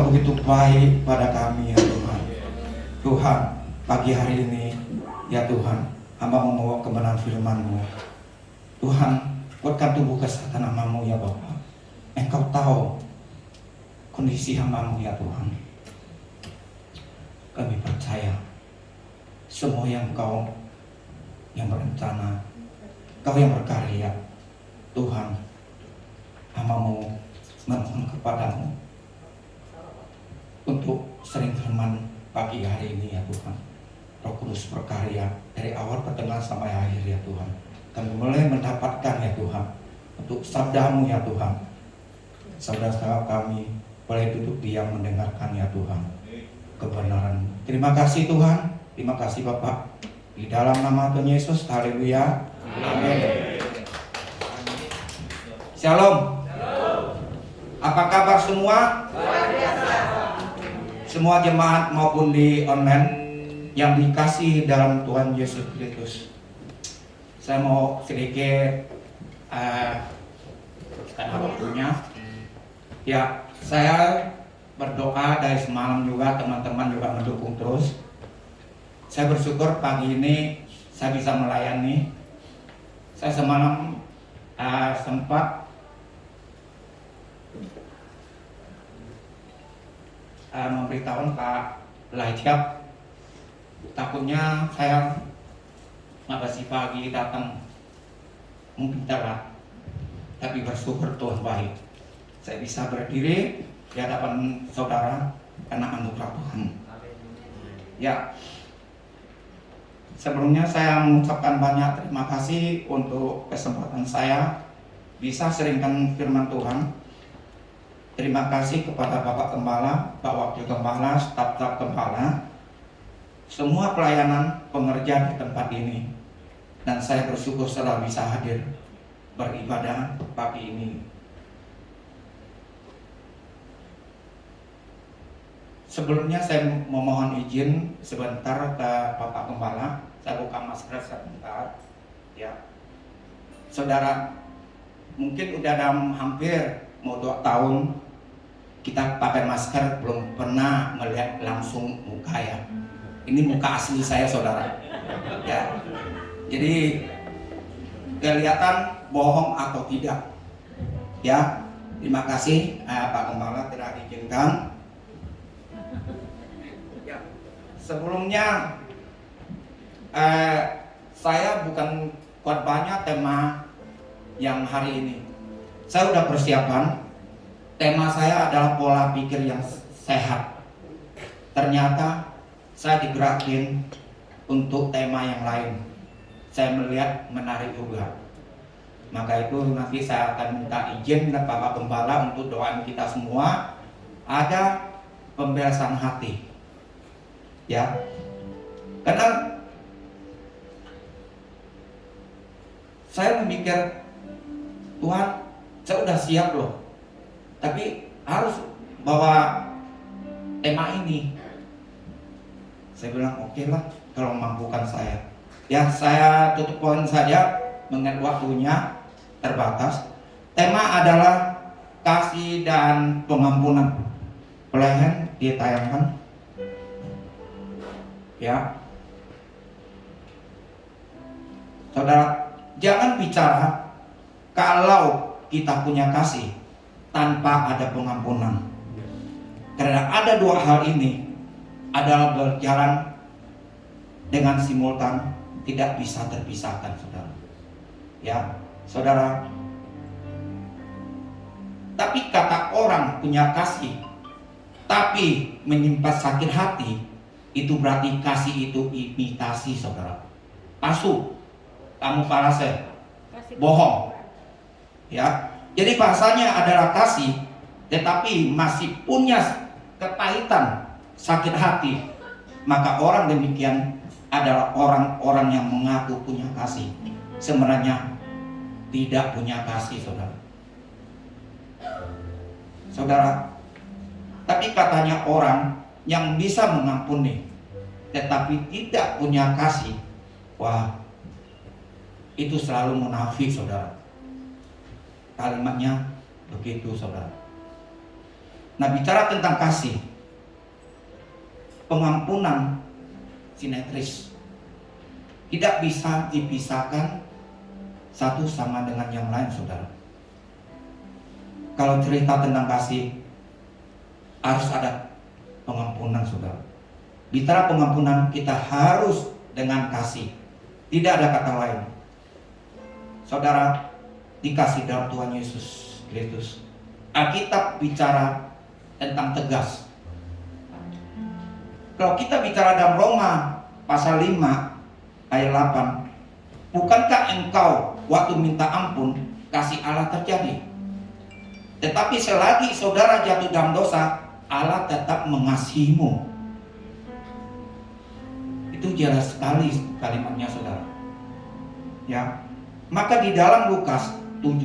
Engkau begitu baik pada kami ya Tuhan. Tuhan, pagi hari ini ya Tuhan, hamba membawa kebenaran firman-Mu. Tuhan, kuatkan tubuh kesehatan hamba-Mu ya Bapa. Engkau tahu kondisi hamba-Mu ya Tuhan. Kami percaya semua yang Engkau yang berencana, Engkau yang berkarya. Tuhan, hamba-Mu memohon kepadamu untuk sering firman pagi hari ini ya Tuhan. Roh Kudus berkarya dari awal pertengahan sampai akhir ya Tuhan. Kami mulai mendapatkan ya Tuhan untuk sabda-Mu ya Tuhan. Saudara-saudara kami boleh duduk diam mendengarkan ya Tuhan kebenaran. Terima kasih Tuhan, terima kasih Bapak. Di dalam nama Tuhan Yesus, haleluya. Amin. Shalom. Apa kabar semua? Luar biasa. Semua jemaat maupun di online yang dikasihi dalam Tuhan Yesus Kristus. Saya mau sedikit karena waktunya. Ya, saya berdoa dari semalam juga, teman-teman juga mendukung terus. Saya bersyukur pagi ini saya bisa melayani. Saya semalam sempat memberitahu Pak Lajab, takutnya saya masih pagi datang mungkin telat, tapi bersyukur Tuhan baik. Saya bisa berdiri di hadapan saudara karena anugerah Tuhan. Ya, sebelumnya saya mengucapkan banyak terima kasih untuk kesempatan saya bisa seringkan firman Tuhan. Terima kasih kepada Bapak Gembala, Pak Wakil Gembala, staf-staf Gembala, semua pelayanan pengerja di tempat ini. Dan saya bersyukur setelah bisa hadir beribadah pagi ini. Sebelumnya saya memohon izin sebentar ke Bapak Gembala. Saya buka masker sebentar. Ya, saudara, mungkin udah dalam hampir mau 2 tahun kita pakai masker, belum pernah melihat langsung muka ya. Ini muka asli saya saudara. Ya, jadi kelihatan bohong atau tidak. Ya, terima kasih Pak Gembala telah diizinkan. Ya, sebelumnya saya bukan kuat banyak tema yang hari ini. Saya udah persiapan. Tema saya adalah pola pikir yang sehat. Ternyata saya digerakin untuk tema yang lain. Saya melihat menarik juga. Maka itu nanti saya akan minta izin ke Bapak Gembala untuk doain kita semua. Ada pembebasan hati. Ya. Karena saya memikir, Tuhan, saya udah siap loh. Tapi harus bawa tema ini. Saya bilang oke lah kalau mampukan saya. Ya, saya tutup poin saja mengingat waktunya terbatas. Tema adalah kasih dan pengampunan. Boleh ditayangkan? Ya. Saudara, jangan bicara kalau kita punya kasih tanpa ada pengampunan. Karena ada 2 hal ini adalah berjalan dengan simultan, tidak bisa terpisahkan, saudara. Ya, saudara. Tapi kata orang punya kasih, tapi menyimpan sakit hati, itu berarti kasih itu imitasi, saudara. Palsu, kamu falase, bohong. Ya. Jadi bahasanya adalah kasih, tetapi masih punya kepahitan, sakit hati. Maka orang demikian adalah orang-orang yang mengaku punya kasih, sebenarnya tidak punya kasih, saudara. Saudara, tapi katanya orang yang bisa mengampuni, tetapi tidak punya kasih, wah, itu selalu munafik, saudara. Kalimatnya begitu, saudara. Nah, bicara tentang kasih, pengampunan simetris, tidak bisa dipisahkan satu sama dengan yang lain, saudara. Kalau cerita tentang kasih, harus ada pengampunan, saudara. Bicara pengampunan, kita harus dengan kasih, tidak ada kata lain. Saudara, dikasih dalam Tuhan Yesus Kristus, Alkitab bicara tentang tegas. Kalau kita bicara dalam Roma pasal 5 ayat 8, bukankah engkau waktu minta ampun kasih Allah terjadi? Tetapi selagi saudara jatuh dalam dosa, Allah tetap mengasihimu. Itu jelas sekali kalimatnya, saudara. Ya. Maka di dalam Lukas 7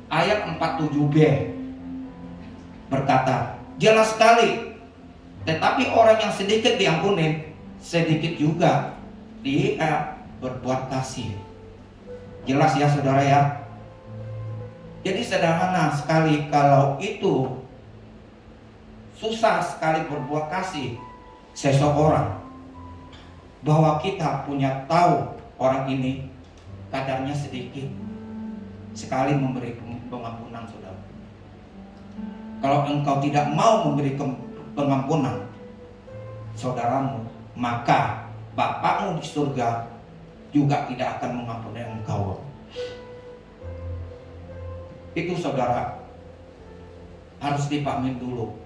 ayat 47b berkata, jelas sekali, tetapi orang yang sedikit diampuni, sedikit juga dia berbuat kasih. Jelas ya, saudara ya. Jadi sederhana sekali kalau itu susah sekali berbuat kasih seseorang, bahwa kita punya tahu orang ini kadarnya sedikit sekali memberi pengampunan, saudara. Kalau engkau tidak mau memberi pengampunan saudaramu, maka Bapakmu di surga juga tidak akan mengampuni engkau. Itu, saudara, harus dipahami dulu.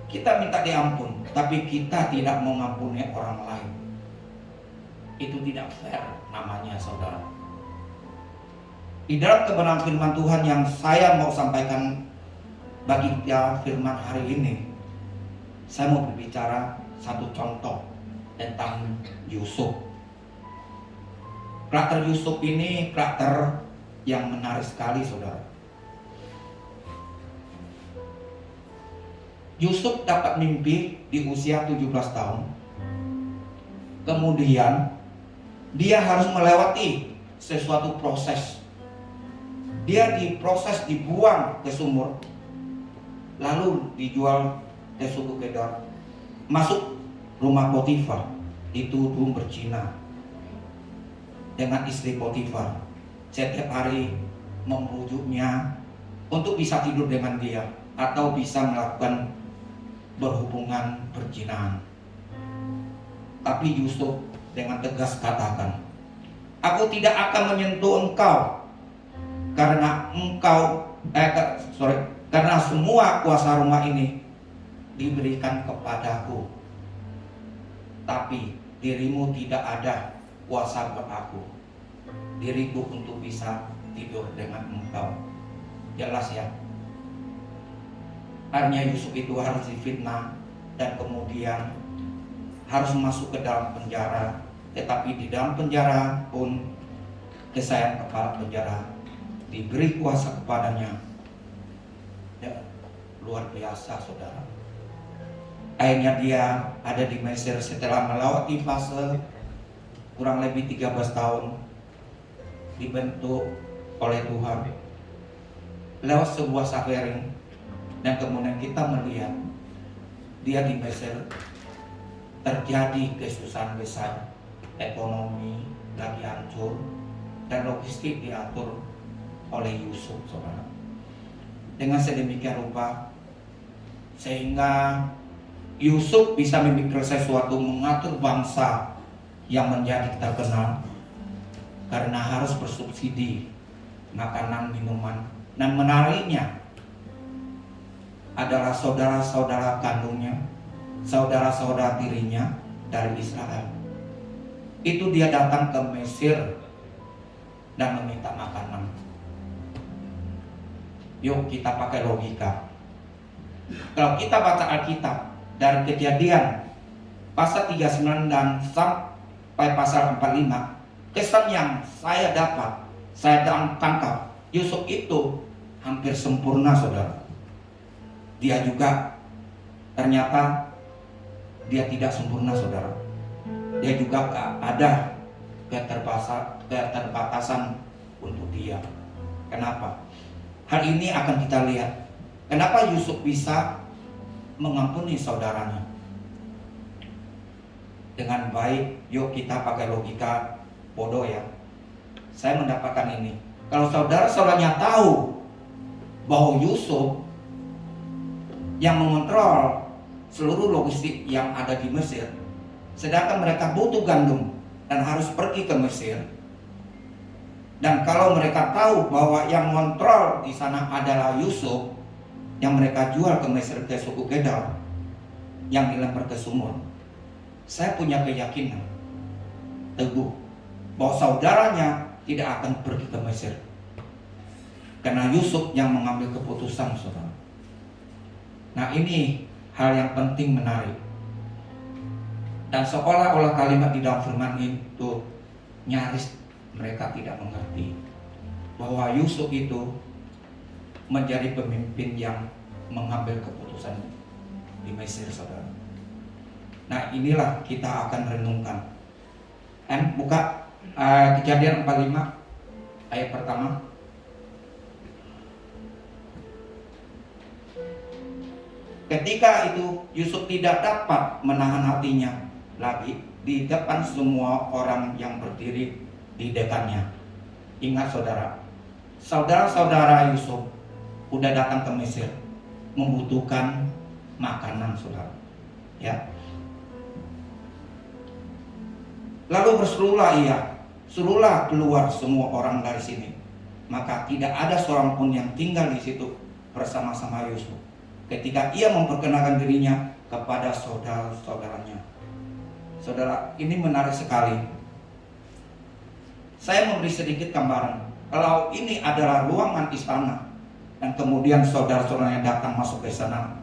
Kita minta diampun, tapi kita tidak mengampuni orang lain. Itu tidak fair namanya, saudara. Di dalam kebenaran firman Tuhan yang saya mau sampaikan bagi ya firman hari ini, saya mau berbicara satu contoh tentang Yusuf. Karakter Yusuf ini karakter yang menarik sekali, saudara. Yusuf dapat mimpi di usia 17 tahun. Kemudian dia harus melewati sesuatu proses. Dia diproses, dibuang ke sumur, lalu dijual ke suku Kedar, masuk rumah Potifar, dituduh berzina dengan istri Potifar. Setiap hari membujuknya untuk bisa tidur dengan dia atau bisa melakukan berhubungan perzinahan. Tapi Yusuf dengan tegas katakan, aku tidak akan menyentuh engkau karena karena semua kuasa rumah ini diberikan kepadaku, tapi dirimu tidak ada kuasa buat aku, diriku untuk bisa tidur dengan engkau. Jelas ya, akhirnya Yusuf itu harus difitnah dan kemudian harus masuk ke dalam penjara. Tetapi di dalam penjara pun kesayangan kepala penjara diberi kuasa kepadanya. Ya, luar biasa, saudara. Akhirnya dia ada di Mesir setelah melewati fase kurang lebih 13 tahun dibentuk oleh Tuhan lewat sebuah suffering. Dan kemudian kita melihat dia di Mesir terjadi kesusahan besar, ekonomi lagi hancur, dan logistik diatur oleh Yusuf, saudara. Dengan sedemikian rupa sehingga Yusuf bisa memikir sesuatu, mengatur bangsa yang menjadi terkenal karena harus bersubsidi makanan, minuman. Dan menariknya adalah saudara-saudara kandungnya, saudara-saudara tirinya dari Israel. Itu dia datang ke Mesir dan meminta makanan. Yuk kita pakai logika. Kalau kita baca Alkitab dari Kejadian pasal 39 dan sampai pasal 45, kesan yang saya dapat, saya tangkap, Yusuf itu hampir sempurna, saudara. Dia juga ternyata dia tidak sempurna, saudara. Dia juga ada keterbatasan untuk dia. Kenapa? Hal ini akan kita lihat. Kenapa Yusuf bisa mengampuni saudaranya dengan baik? Yuk kita pakai logika bodoh ya. Saya mendapatkan ini. Kalau saudara-saudaranya tahu bahwa Yusuf yang mengontrol seluruh logistik yang ada di Mesir, sedangkan mereka butuh gandum dan harus pergi ke Mesir, dan kalau mereka tahu bahwa yang mengontrol di sana adalah Yusuf, yang mereka jual ke Mesir ke suku Kedar, yang dilempar ke sumur, saya punya keyakinan teguh bahwa saudaranya tidak akan pergi ke Mesir, karena Yusuf yang mengambil keputusan, saudara. Nah, ini hal yang penting, menarik. Dan seolah-olah kalimat di dalam firman itu nyaris mereka tidak mengerti bahwa Yusuf itu menjadi pemimpin yang mengambil keputusan di Mesir, saudara. Nah, inilah kita akan renungkan. Buka Kejadian 45 ayat pertama. Ketika itu Yusuf tidak dapat menahan hatinya lagi di depan semua orang yang berdiri di dekatnya. Ingat saudara, saudara-saudara Yusuf udah datang ke Mesir membutuhkan makanan, saudara. Ya. Lalu berserulah ia, suruhlah keluar semua orang dari sini. Maka tidak ada seorang pun yang tinggal di situ bersama-sama Yusuf ketika ia memperkenalkan dirinya kepada saudara-saudaranya. Saudara, ini menarik sekali. Saya memberi sedikit gambaran. Kalau ini adalah ruangan istana dan kemudian saudara-saudaranya datang masuk ke sana,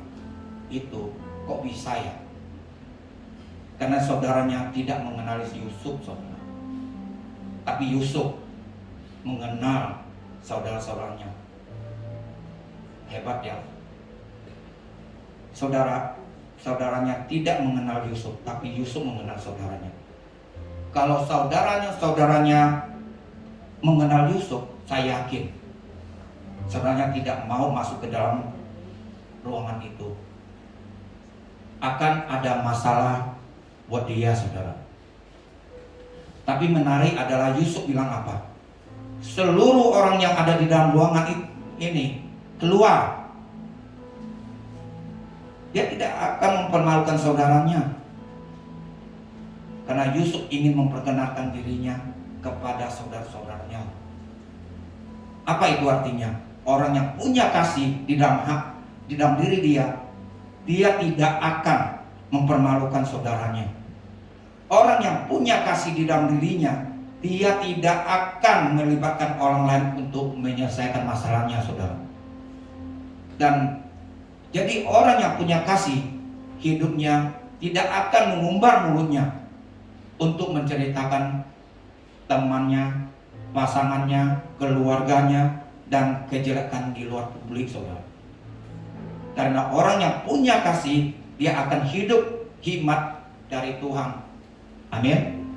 itu kok bisa ya? Karena saudaranya tidak mengenali Yusuf, saudara. Tapi Yusuf mengenal saudara-saudaranya. Hebat ya. Saudaranya tidak mengenal Yusuf, tapi Yusuf mengenal saudaranya. Kalau saudaranya mengenal Yusuf, saya yakin saudaranya tidak mau masuk ke dalam ruangan itu. Akan ada masalah buat dia, saudara. Tapi menarik adalah Yusuf bilang apa? Seluruh orang yang ada di dalam ruangan ini keluar. Dia tidak akan mempermalukan saudaranya, karena Yusuf ingin memperkenalkan dirinya kepada saudara-saudaranya. Apa itu artinya? Orang yang punya kasih di dalam diri dia tidak akan mempermalukan saudaranya. Orang yang punya kasih di dalam dirinya, dia tidak akan melibatkan orang lain untuk menyelesaikan masalahnya, saudara. Dan jadi orang yang punya kasih, hidupnya tidak akan mengumbar mulutnya untuk menceritakan temannya, pasangannya, keluarganya, dan kejelekan di luar publik, saudara. Karena orang yang punya kasih, dia akan hidup hikmat dari Tuhan. Amin.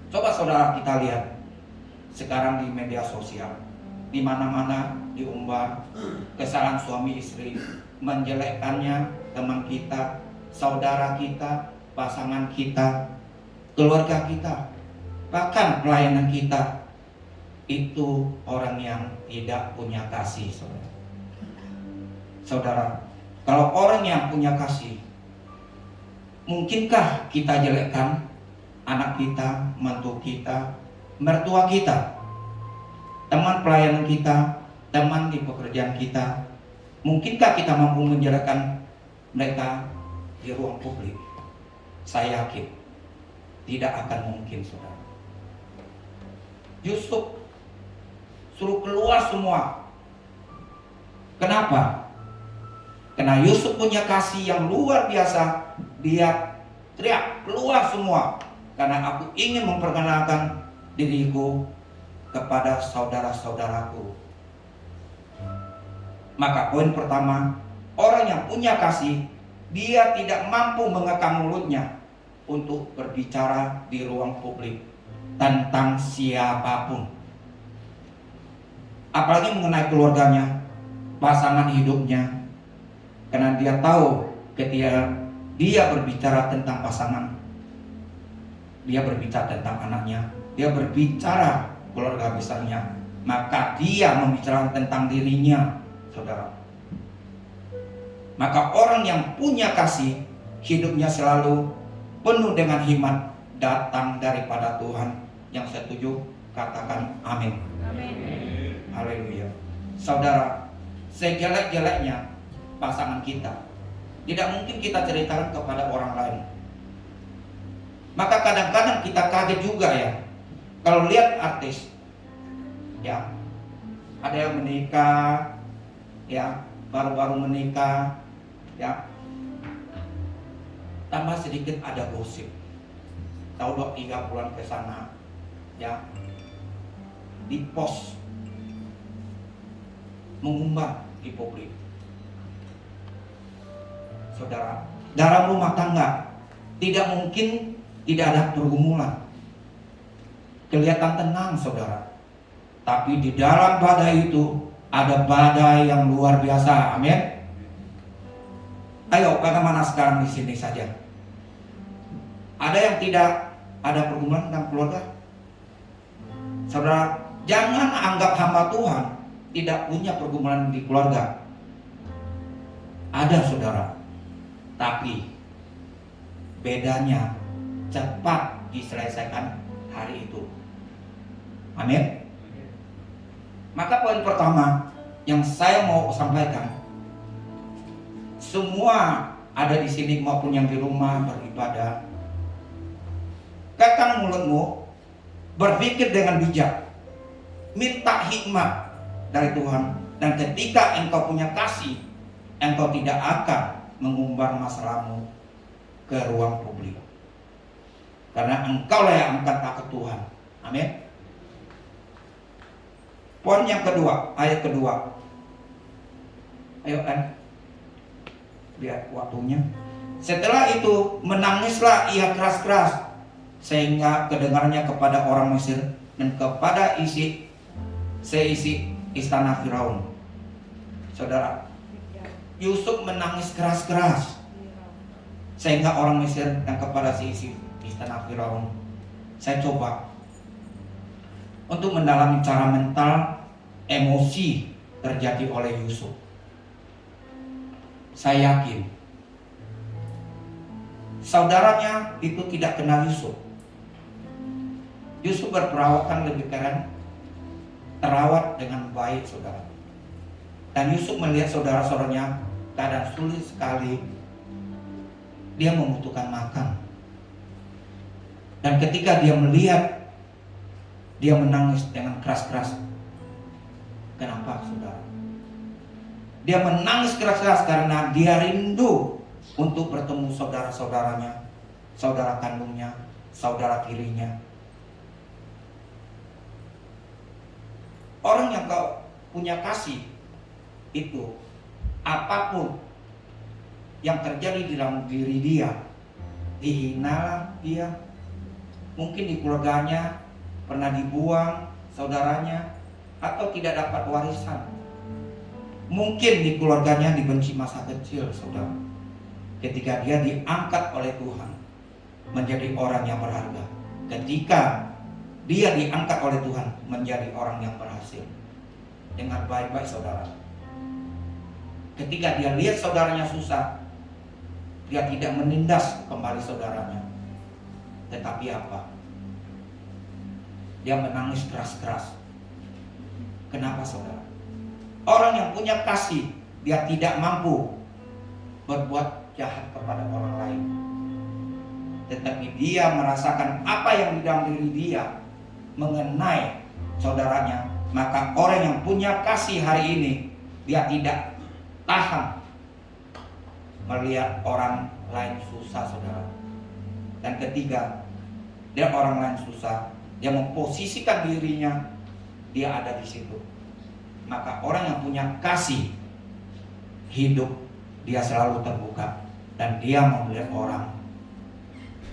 Coba saudara kita lihat sekarang di media sosial, di mana-mana diumbar kesalahan suami istri, menjelekkannya teman kita, saudara kita, pasangan kita, keluarga kita, bahkan pelayanan kita. Itu orang yang tidak punya kasih, saudara. Saudara, kalau orang yang punya kasih, mungkinkah kita jelekkan anak kita, mantu kita, mertua kita, teman pelayanan kita, teman di pekerjaan kita? Mungkinkah kita mampu menjelekkan mereka di ruang publik? Saya yakin tidak akan mungkin, saudara. Yusuf suruh keluar semua. Kenapa? Karena Yusuf punya kasih yang luar biasa. Dia teriak, keluar semua, karena aku ingin memperkenalkan diriku kepada saudara-saudaraku. Maka poin pertama, orang yang punya kasih, dia tidak mampu mengekang mulutnya untuk berbicara di ruang publik tentang siapapun, apalagi mengenai keluarganya, pasangan hidupnya, karena dia tahu ketika dia berbicara tentang pasangan, dia berbicara tentang anaknya, dia berbicara keluarga besarnya, maka dia membicarakan tentang dirinya, saudara. Maka orang yang punya kasih, hidupnya selalu penuh dengan hikmat datang daripada Tuhan. Yang setuju katakan amin. Amin. Haleluya. Saudara, sejelek-jeleknya pasangan kita tidak mungkin kita ceritakan kepada orang lain. Maka kadang-kadang kita kaget juga ya, kalau lihat artis, ya ada yang menikah, ya baru-baru menikah, ya tambah sedikit ada gosip, tahu dok 3 bulan ke sana, ya di post, mengumbar di publik. Saudara, dalam rumah tangga tidak mungkin tidak ada pergumulan, kelihatan tenang saudara, tapi di dalam badai itu ada badai yang luar biasa. Amin. Ayo, bagaimana sekarang di sini saja? Ada yang tidak ada pergumulan tentang keluarga? Saudara, jangan anggap hamba Tuhan tidak punya pergumulan di keluarga. Ada saudara, tapi bedanya cepat diselesaikan hari itu. Amin. Maka poin pertama yang saya mau sampaikan, semua ada di sini maupun yang di rumah beribadah, kekang mulutmu, berpikir dengan bijak, minta hikmat dari Tuhan, dan ketika engkau punya kasih, engkau tidak akan mengumbar masalahmu ke ruang publik, karena engkaulah yang angkat takut Tuhan. Amin. Poin yang kedua, ayat kedua. Ayo kan, lihat waktunya. Setelah itu menangislah ia keras-keras, sehingga kedengarannya kepada orang Mesir dan kepada seisi istana Firaun. Saudara, Yusuf menangis keras-keras sehingga orang Mesir dan kepada seisi istana Firaun. Saya coba untuk mendalami cara mental emosi terjadi oleh Yusuf. Saya yakin saudaranya itu tidak kenal Yusuf. Yusuf berperawakan lebih keren, terawat dengan baik saudara. Dan Yusuf melihat saudara-saudaranya keadaan sulit sekali, dia membutuhkan makan. Dan ketika dia melihat, dia menangis dengan keras-keras. Kenapa saudara? Dia menangis keras-keras karena dia rindu untuk bertemu saudara-saudaranya, saudara kandungnya, saudara tirinya. Orang yang kau punya kasih itu, apapun yang terjadi di dalam diri dia, dihina dia, mungkin di keluarganya pernah dibuang saudaranya, atau tidak dapat warisan, mungkin di keluarganya dibenci masa kecil saudara. Ketika dia diangkat oleh Tuhan menjadi orang yang berharga, ketika dia diangkat oleh Tuhan menjadi orang yang berhasil. Dengar baik-baik saudara, ketika dia lihat saudaranya susah, dia tidak menindas kembali saudaranya, tetapi apa? Dia menangis keras-keras. Kenapa saudara? Orang yang punya kasih, dia tidak mampu berbuat jahat kepada orang lain, tetapi dia merasakan apa yang di dalam diri dia mengenai saudaranya. Maka orang yang punya kasih hari ini, dia tidak tahan melihat orang lain susah saudara. Dan ketiga, dia orang lain susah, dia memposisikan dirinya, dia ada di situ. Maka orang yang punya kasih, hidup dia selalu terbuka, dan dia melihat orang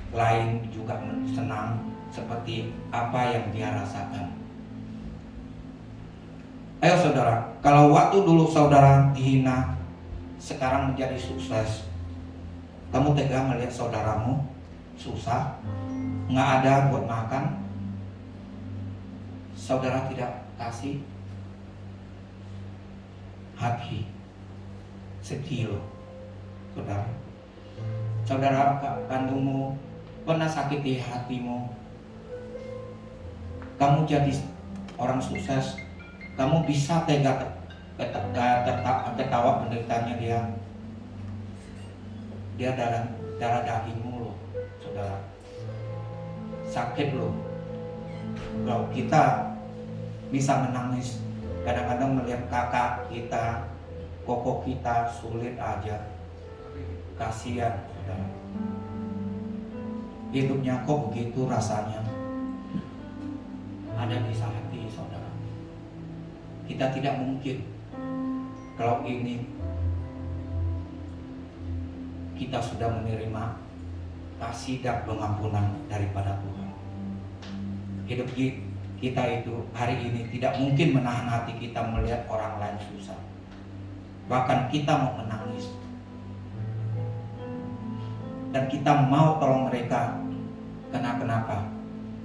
lain juga senang seperti apa yang dia rasakan. Ayo saudara, kalau waktu dulu saudara dihina, sekarang menjadi sukses, kamu tega melihat saudaramu susah, nggak ada buat makan, saudara tidak kasih, hati sedih loh saudara. Saudara kandungmu pernah sakiti hatimu, kamu jadi orang sukses, kamu bisa tega ketawa penderitanya dia darah dagingmu loh saudara, sakit loh. Kalau kita bisa menangis kadang-kadang melihat kakak kita, koko kita sulit aja, kasihan saudara, hidupnya kok begitu rasanya. Ada di hati saudara. Kita tidak mungkin kalau ini kita sudah menerima kasih dan pengampunan daripada Tuhan. Hidup kita itu hari ini tidak mungkin menahan hati kita melihat orang lain susah. Bahkan kita mau menangis dan kita mau tolong mereka. Kenapa?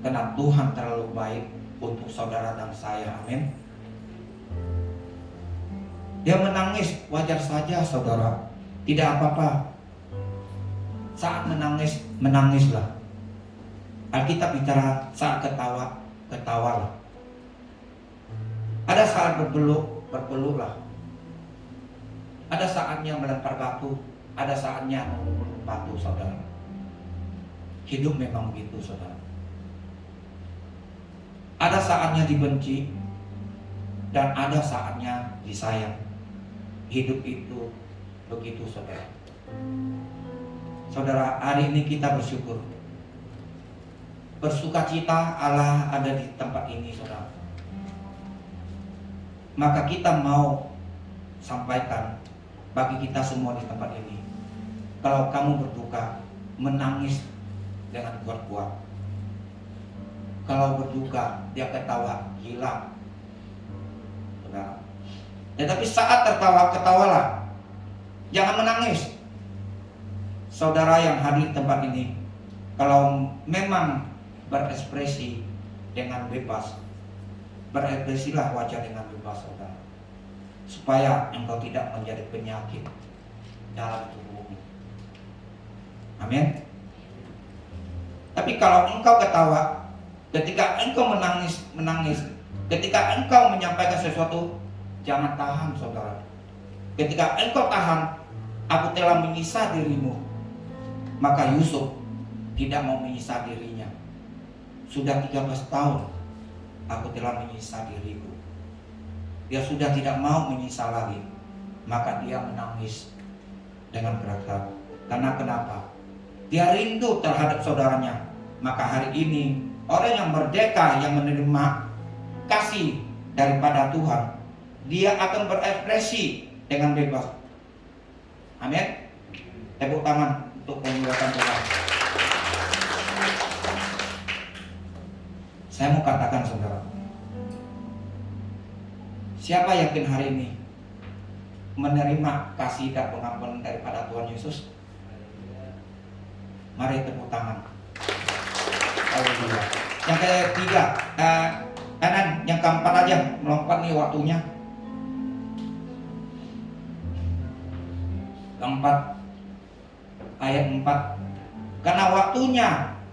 Karena Tuhan terlalu baik untuk saudara dan saya. Amin. Dia menangis, wajar saja saudara, tidak apa-apa. Saat menangis, menangislah. Alkitab bicara saat ketawa, ketawalah. Ada saat berpeluh-lah. Ada saatnya melempar batu, ada saatnya memukul batu saudara. Hidup memang begitu saudara. Ada saatnya dibenci dan ada saatnya disayang. Hidup itu begitu saudara. Saudara, hari ini kita bersyukur, bersukacita Allah ada di tempat ini saudara. Maka kita mau sampaikan bagi kita semua di tempat ini, kalau kamu berduka, menangis dengan kuat-kuat. Kalau berduka, dia ketawa gila saudara. Tetapi saat tertawa, ketawalah, jangan menangis. Saudara yang hadir di tempat ini, kalau memang berekspresi dengan bebas, berekspresilah wajah dengan bebas saudara, supaya engkau tidak menjadi penyakit dalam tubuhmu. Amin. Tapi kalau engkau ketawa, ketika engkau menangis, ketika engkau menyampaikan sesuatu, jangan tahan saudara. Ketika engkau tahan, aku telah menyiksa dirimu. Maka Yusuf tidak mau menyiksa dirinya. Sudah 13 tahun aku telah menyiksa diriku. Dia sudah tidak mau menyiksa lagi. Maka dia menangis dengan keras. Karena kenapa? Dia rindu terhadap saudaranya. Maka hari ini orang yang merdeka, yang menerima kasih daripada Tuhan, dia akan berekspresi dengan bebas. Amin. Tepuk tangan untuk memuliakan Tuhan. Saya mau katakan saudara, siapa yakin hari ini menerima kasih dan pengampunan daripada Tuhan Yesus? Mari tepuk tangan. Haleluya. Yang ketiga, kanan, yang keempat aja, melompat nih waktunya. Keempat, ayat 4. Karena waktunya,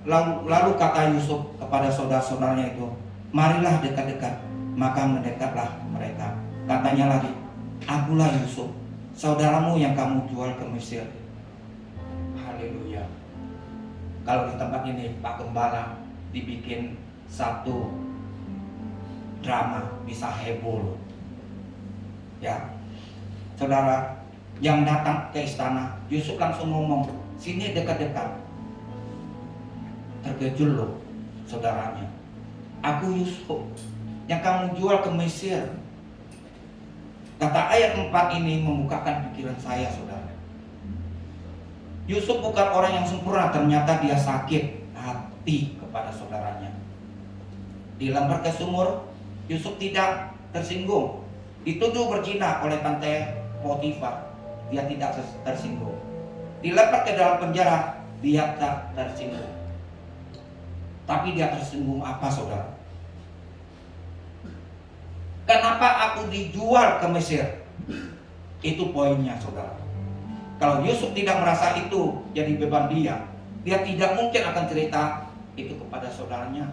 lalu kata Yusuf kepada saudara-saudaranya itu, marilah dekat-dekat. Maka mendekatlah mereka. Katanya lagi, akulah Yusuf, saudaramu yang kamu jual ke Mesir. Haleluya. Kalau di tempat ini Pak Gembala dibikin satu drama, bisa heboh loh. Ya, saudara yang datang ke istana, Yusuf langsung ngomong, sini dekat-dekat. Terkejut loh saudaranya. Aku Yusuf yang kamu jual ke Mesir. Kata ayat 4 ini membukakan pikiran saya saudara. Yusuf bukan orang yang sempurna, ternyata dia sakit hati kepada saudaranya. Dilempar ke sumur, Yusuf tidak tersinggung. Dituduh berzina oleh tante Potifar, dia tidak tersinggung. Dilempar ke dalam penjara, dia tak tersinggung. Tapi dia tersinggung apa, saudara? Kenapa aku dijual ke Mesir? Itu poinnya, saudara. Kalau Yusuf tidak merasa itu jadi beban dia tidak mungkin akan cerita itu kepada saudaranya.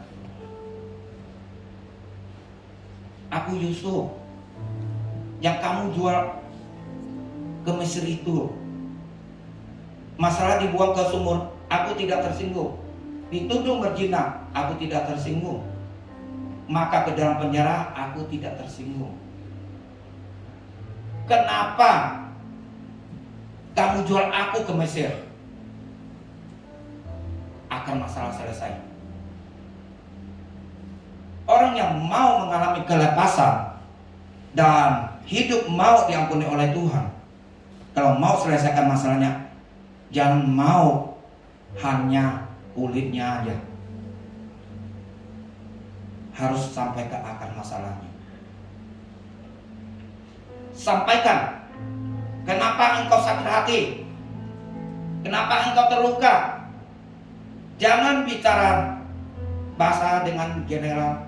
Aku Yusuf yang kamu jual ke Mesir itu. Masalah dibuang ke sumur, aku tidak tersinggung. Dituduh berzina, aku tidak tersinggung. Maka ke dalam penjara, aku tidak tersinggung. Kenapa kamu jual aku ke Mesir? Akan masalah selesai. Orang yang mau mengalami kelepasan dan hidup mau diampuni oleh Tuhan, kalau mau selesaikan masalahnya, jangan mau hanya kulitnya aja, harus sampai ke akar masalahnya. Sampaikan, kenapa engkau sakit hati, kenapa engkau terluka. Jangan bicara bahasa dengan general.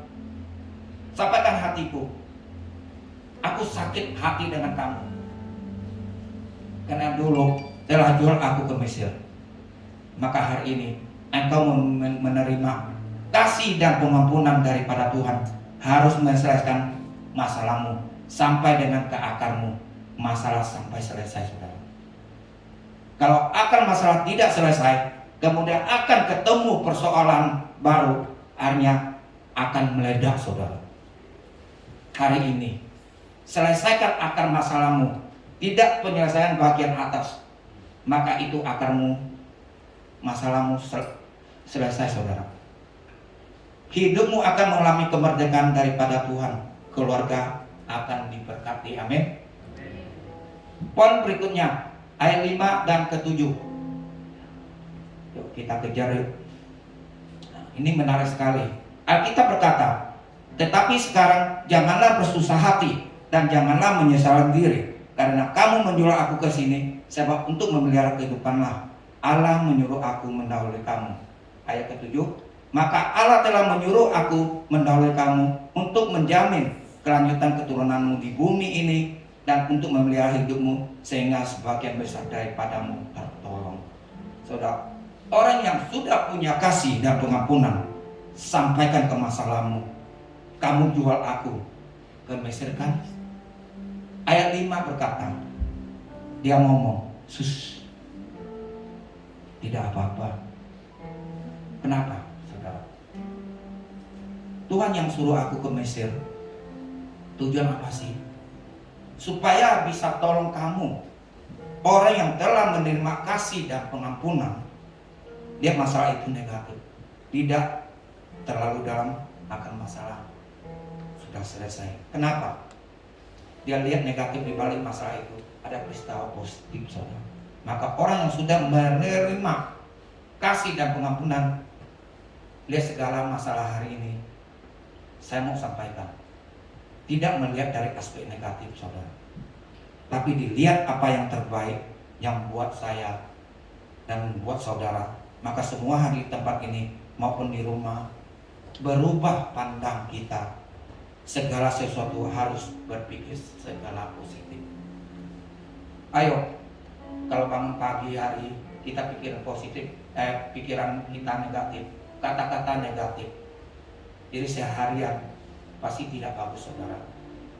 Sampaikan hatiku, aku sakit hati dengan kamu, karena dulu telah jual aku ke Mesir. Maka hari ini engkau menerima kasih dan pengampunan daripada Tuhan. Harus menyelesaikan masalahmu sampai dengan ke akarmu. Masalah sampai selesai, saudara. Kalau akar masalah tidak selesai, kemudian akan ketemu persoalan baru, artinya akan meledak, saudara. Hari ini selesaikan akar masalahmu, tidak penyelesaian bagian atas, maka itu akarmu, masalahmu selesai, saudara. Hidupmu akan mengalami kemerdekaan daripada Tuhan. Keluarga akan diberkati, amin. Poin berikutnya, ayat 5 dan ke-7. Yuk kita kejar yuk. Ini menarik sekali. Alkitab berkata, tetapi sekarang janganlah bersusah hati dan janganlah menyesal diri, karena kamu menjual aku ke sini, sebab untuk memelihara kehidupanlah Allah menyuruh aku mendahului kamu. Ayat ke-7, maka Allah telah menyuruh aku mendahului kamu untuk menjamin kelanjutan keturunanmu di bumi ini dan untuk memelihara hidupmu sehingga sebagian besar daripadamu tertolong. Saudara, orang yang sudah punya kasih dan pengampunan, sampaikan ke masalahmu. Kamu jual aku ke Mesir kan? Ayat 5 berkata, dia ngomong, sus, tidak apa-apa. Kenapa, saudara? Tuhan yang suruh aku ke Mesir, tujuan apa sih? Supaya bisa tolong kamu. Orang yang telah menerima kasih dan pengampunan, lihat masalah itu negatif, tidak terlalu dalam akan masalah, sudah selesai. Kenapa? Dia lihat negatif di balik masalah itu, ada peristiwa positif, saudara. Maka orang yang sudah menerima kasih dan pengampunan, lihat segala masalah hari ini, saya mau sampaikan, tidak melihat dari aspek negatif, saudara, tapi dilihat apa yang terbaik yang buat saya dan buat saudara. Maka semua hari di tempat ini maupun di rumah, berubah pandang kita. Segala sesuatu harus berpikir segala positif. Ayo, kalau bangun pagi hari kita pikir positif, pikiran kita negatif, kata-kata negatif, jadi seharian pasti tidak bagus, saudara.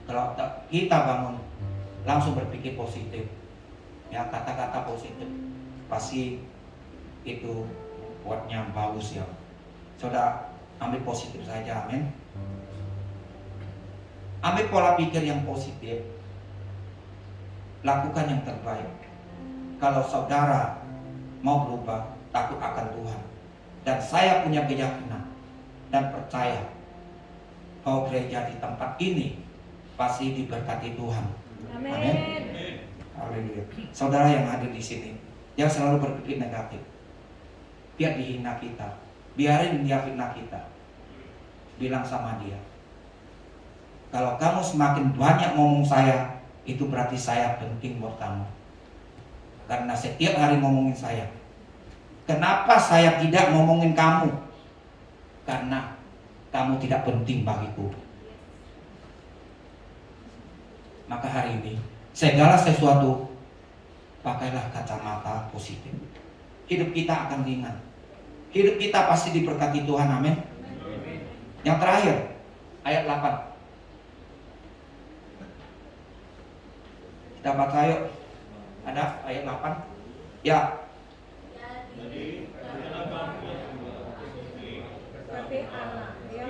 Kalau kita bangun langsung berpikir positif, ya, kata-kata positif, pasti itu buatnya bagus, ya. Saudara, ambil positif saja, amin. Ambil pola pikir yang positif, lakukan yang terbaik. Kalau saudara mau berubah, takut akan Tuhan, dan saya punya keyakinan dan percaya bahwa gereja di tempat ini pasti diberkati Tuhan. Amin. Haleluya. Saudara yang hadir di sini, Jangan selalu berpikir negatif. Dia dihina kita, biarin dia fitnah kita. Bilang sama dia, kalau kamu semakin banyak ngomong saya, itu berarti saya penting buat kamu. Karena setiap hari ngomongin saya. Kenapa saya tidak ngomongin kamu? Karena kamu tidak penting bagiku. Maka hari ini segala sesuatu pakailah kacamata positif. Hidup kita akan ringan. Hidup kita pasti diberkati Tuhan, amin. Yang terakhir, ayat 8. Kita baca yuk. Ada ayat 8. Ya.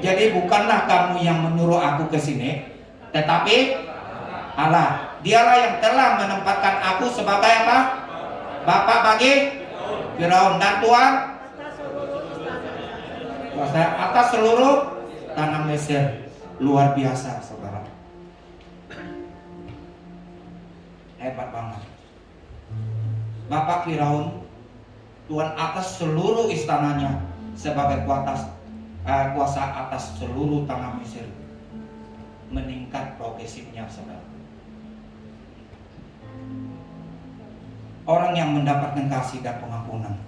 Jadi bukanlah kamu yang menyuruh aku ke sini, tetapi Allah. Dialah yang telah menempatkan aku sebagai apa? Bapak bagi Firaun dan Tuhan atas seluruh tanah Mesir. Luar biasa, saudara. Hebat banget. Bapak Firaun, Tuhan atas seluruh istananya sebagai kuasa atas seluruh tanah Mesir. Meningkat progresifnya, saudara. Orang yang mendapatkan kasih dan pengampunan,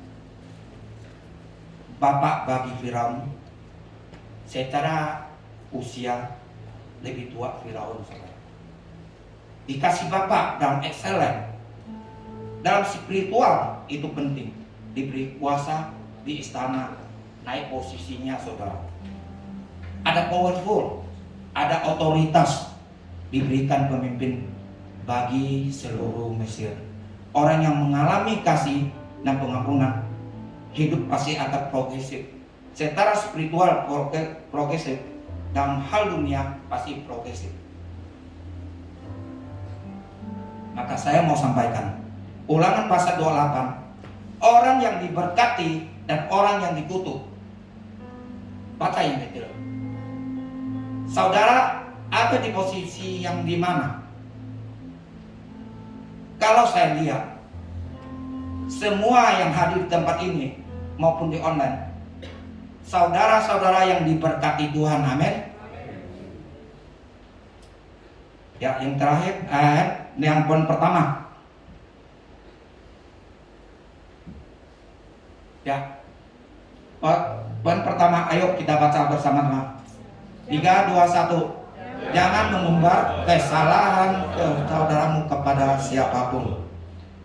bapak bagi Firaun, secara usia lebih tua Firaun, saudara. Dikasih bapak dalam excellent, dalam spiritual itu penting. Diberi kuasa di istana, naik posisinya, saudara. Ada powerful, ada otoritas, diberikan pemimpin bagi seluruh Mesir. Orang yang mengalami kasih dan pengampunan, hidup pasti akan progresif. Secara spiritual progresif, dalam hal dunia pasti progresif. Maka saya mau sampaikan, Ulangan pasal 28, orang yang diberkati dan orang yang dikutuk. Baca yang kecil. Saudara ada di posisi yang di mana? Kalau saya lihat semua yang hadir di tempat ini maupun di online, saudara-saudara yang diberkati Tuhan, amin. Ya, yang terakhir yang poin pertama. Ya, poin pertama, ayo kita baca bersama-sama. 3, 2, 1. Jangan mengumbar kesalahan saudaramu kepada siapapun.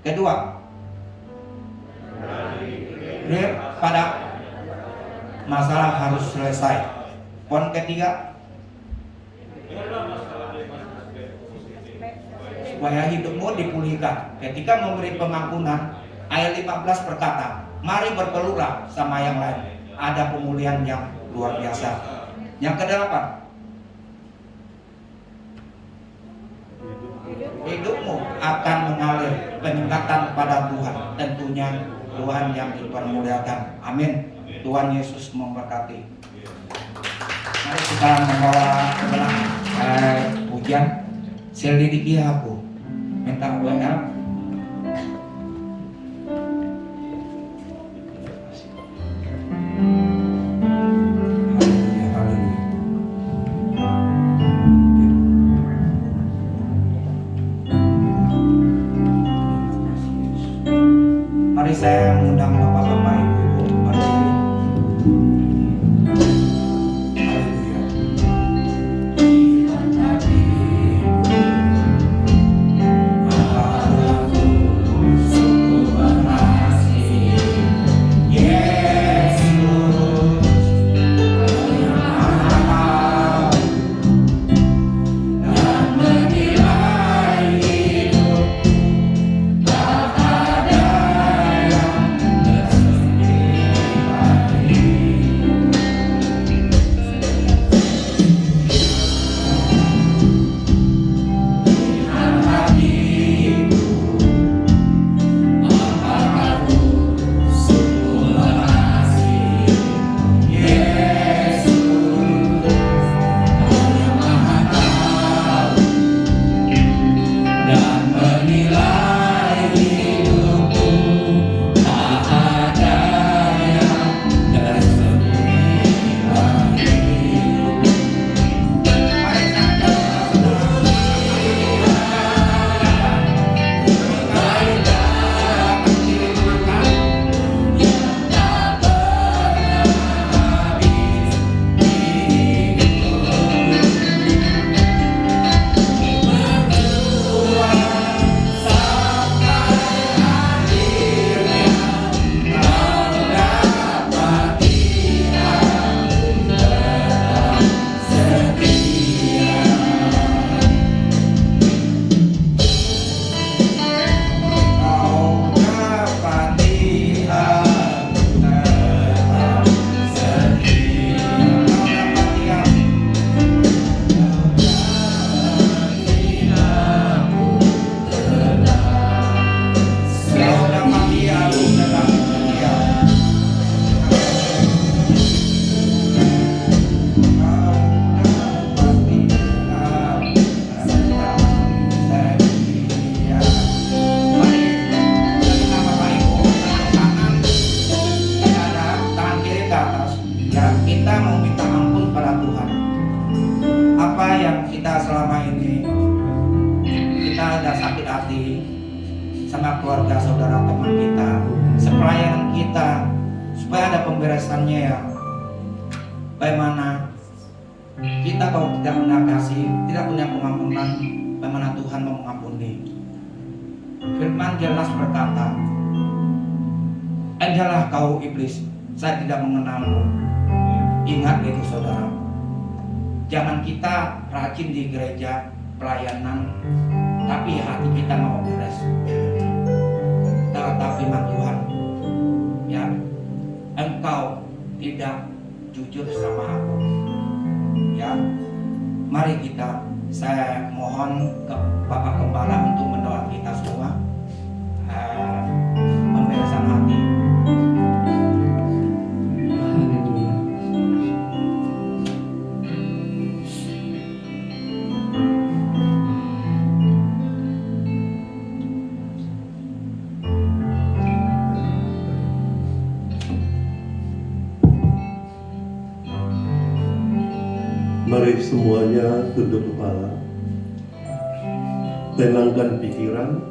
Kedua, pada masalah harus selesai. Poin ketiga, supaya hidupmu dipulihkan. Ketika memberi pengampunan, ayat 15 berkata, mari berpelulah sama yang lain. Ada pemulihan yang luar biasa. Yang kedelapan, hidupmu akan mengalir peningkatan pada Tuhan. Tentunya Tuhan yang dipermuliakan. Amin. Tuhan Yesus memberkati. Mari kita membawa pujian selidiki aku. Minta WL. Mari saya mengundang bapak-bapak ibu-ibu berdiri. Haleluya. kita selama ini kita ada sakit hati sama keluarga saudara teman kita, sepelayanan kita, supaya ada pemberesannya ya. Bagaimana kita kalau tidak punya kasih, tidak punya pengampunan, bagaimana Tuhan mau mengampuni? Firman jelas berkata, "Adalah kau iblis, saya tidak mengenalmu." Ingat itu saudara. Jangan kita rajin di gereja pelayanan, tapi hati kita mau beres. Kata firman Tuhan, ya, engkau tidak jujur sama aku. Ya, mari saya mohon ke Bapak Gembala untuk mendoakan kita semua, pemberesan hati. Mari semuanya tunduk kepala, tenangkan pikiran,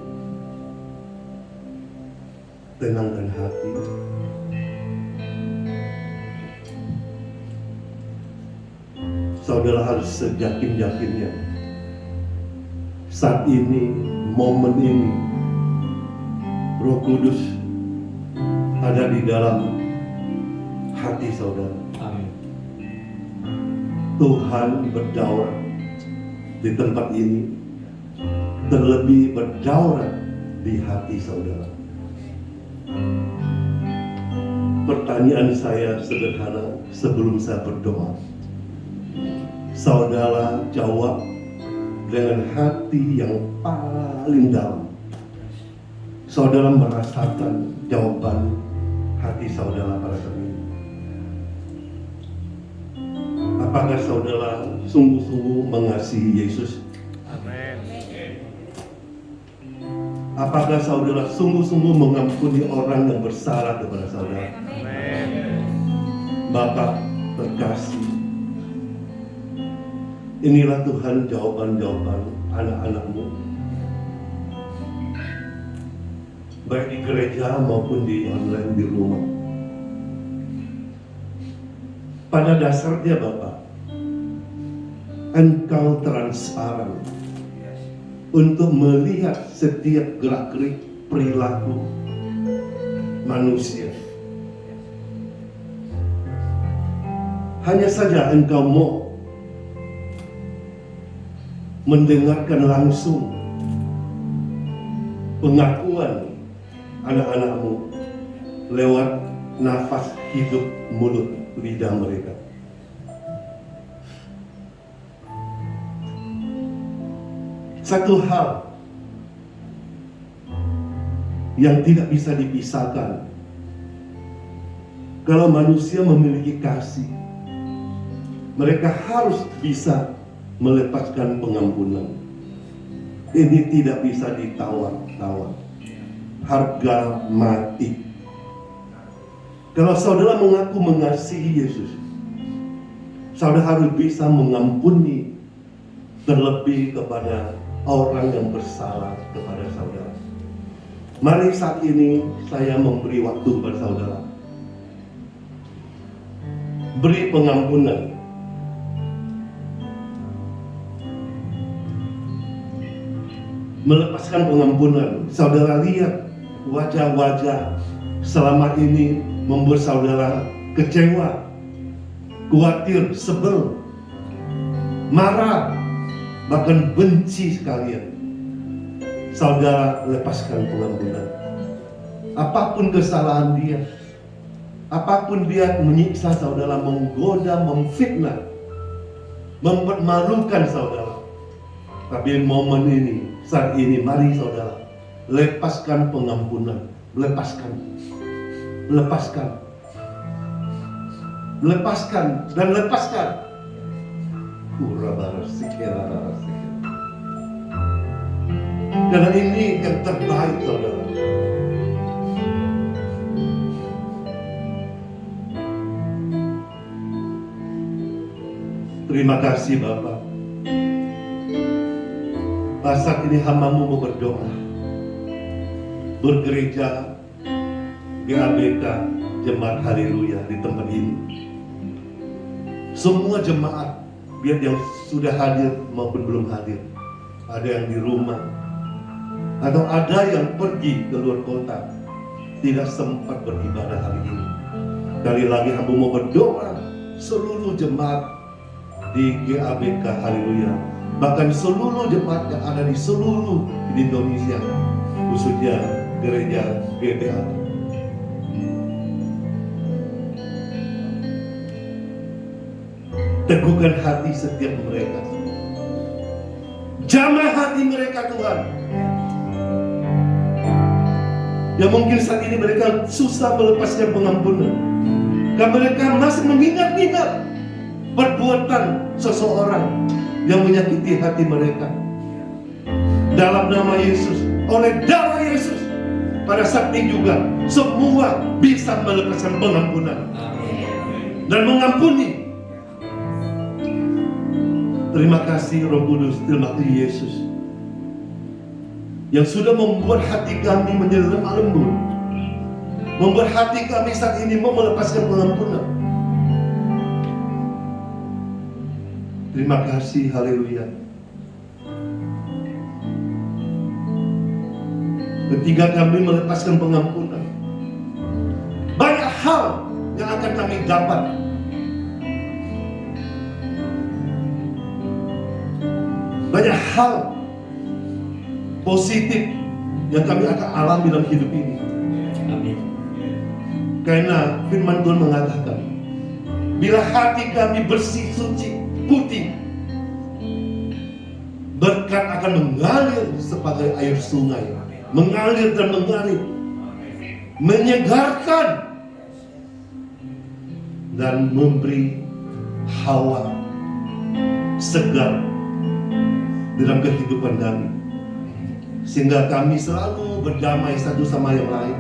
tenangkan hati. Saudara harus sejakin-jakinnya. Saat ini, momen ini, Roh Kudus ada di dalam hati saudara. Amin. Tuhan berdaulat di tempat ini, terlebih berdaulat di hati saudara. Pertanyaan saya sederhana sebelum saya berdoa. Saudara jawab dengan hati yang paling dalam. Saudara merasakan jawaban hati saudara pada saat ini. Apakah saudara sungguh-sungguh mengasihi Yesus? Amin. Apakah saudara sungguh-sungguh mengampuni orang yang bersalah kepada saudara? Amin. Bapak terkasih, inilah Tuhan jawaban-jawaban anak-anak-Mu, baik di gereja maupun di online di rumah. Pada dasarnya Bapak, Engkau transparan untuk melihat setiap gerak-gerik perilaku manusia. Hanya saja Engkau mau mendengarkan langsung pengakuan anak-anak-Mu lewat nafas hidup mulut lidah mereka. Satu hal yang tidak bisa dipisahkan, kalau manusia memiliki kasih, mereka harus bisa melepaskan pengampunan. Ini tidak bisa ditawar-tawar. Harga mati. Kalau saudara mengaku mengasihi Yesus, saudara harus bisa mengampuni, terlebih kepada orang yang bersalah kepada saudara. Mari saat ini saya memberi waktu kepada saudara. Beri pengampunan. Melepaskan pengampunan. Saudara lihat wajah-wajah selama ini membuat saudara kecewa, khawatir, sebel, marah, bahkan benci sekalian. Saudara lepaskan pengampunan. Apapun kesalahan dia, apapun dia menyiksa saudara, menggoda, memfitnah, mempermalukan saudara. Tapi momen ini, saat ini, mari saudara, lepaskan pengampunan. Lepaskan. Lepaskan. Lepaskan dan lepaskan. Karena ini yang terbaik saudara. Terima kasih Bapak. saat ini hamba-Mu mau berdoa, bergereja GABK Jemaat Haleluya di tempat ini. Semua jemaat, biar yang sudah hadir maupun belum hadir, ada yang di rumah atau ada yang pergi ke luar kota, tidak sempat beribadah hari ini. Kali lagi hamba mau berdoa seluruh jemaat di GABK Haleluya, bahkan seluruh jemaat yang ada di seluruh Indonesia, khususnya gereja GBA. Teguhkan hati setiap mereka, jamah hati mereka Tuhan. Yang mungkin saat ini mereka susah melepaskan pengampunan, karena mereka masih mengingat-ingat perbuatan seseorang yang menyakiti hati mereka. Dalam nama Yesus, oleh darah Yesus, pada saat ini juga semua bisa melepaskan pengampunan dan mengampuni. Terima kasih Roh Kudus, terima kasih Yesus yang sudah membuat hati kami menjadi lemah lembut, membuat hati kami saat ini mau melepaskan pengampunan. Terima kasih, haleluya. Ketika kami melepaskan pengampunan, banyak hal yang akan kami dapat. Banyak hal positif yang kami akan alami dalam hidup ini. Amin. Karena firman Tuhan mengatakan, bila hati kami bersih, suci, putih, berkat akan mengalir sebagai air sungai, mengalir dan mengalir, menyegarkan dan memberi hawa segar dalam kehidupan kami, sehingga kami selalu berdamai satu sama yang lain,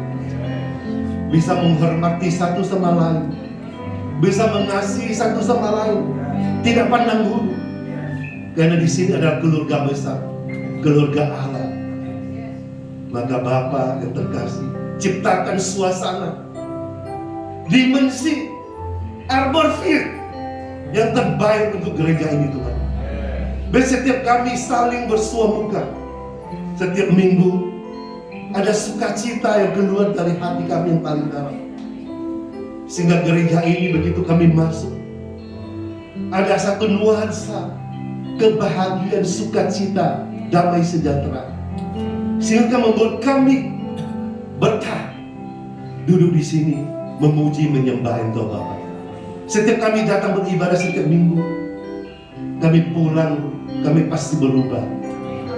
bisa menghormati satu sama lain, bisa mengasihi satu sama lain, tidak pandang bulu. Karena di sini ada keluarga besar, keluarga Allah. Maka Bapa yang terkasih, ciptakan suasana, dimensi, atmosfer yang terbaik untuk gereja ini Tuhan. Dan setiap kami saling bersua muka, setiap minggu ada sukacita yang keluar dari hati kami yang paling dalam, sehingga gereja ini begitu kami masuk, ada satu nuansa kebahagiaan, sukacita, damai sejahtera, sehingga membuat kami betah duduk di sini memuji menyembah Engkau Bapa. Setiap kami datang beribadah setiap minggu, kami pulang, kami pasti berubah,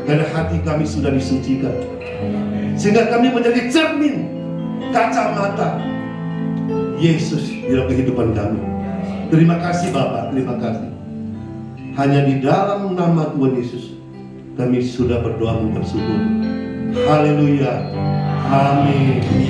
karena hati kami sudah disucikan, sehingga kami menjadi cermin, kacamata Yesus dalam kehidupan kami. Terima kasih Bapa, terima kasih. Hanya di dalam nama Tuhan Yesus kami sudah berdoa mengucap syukur. Haleluya, amin.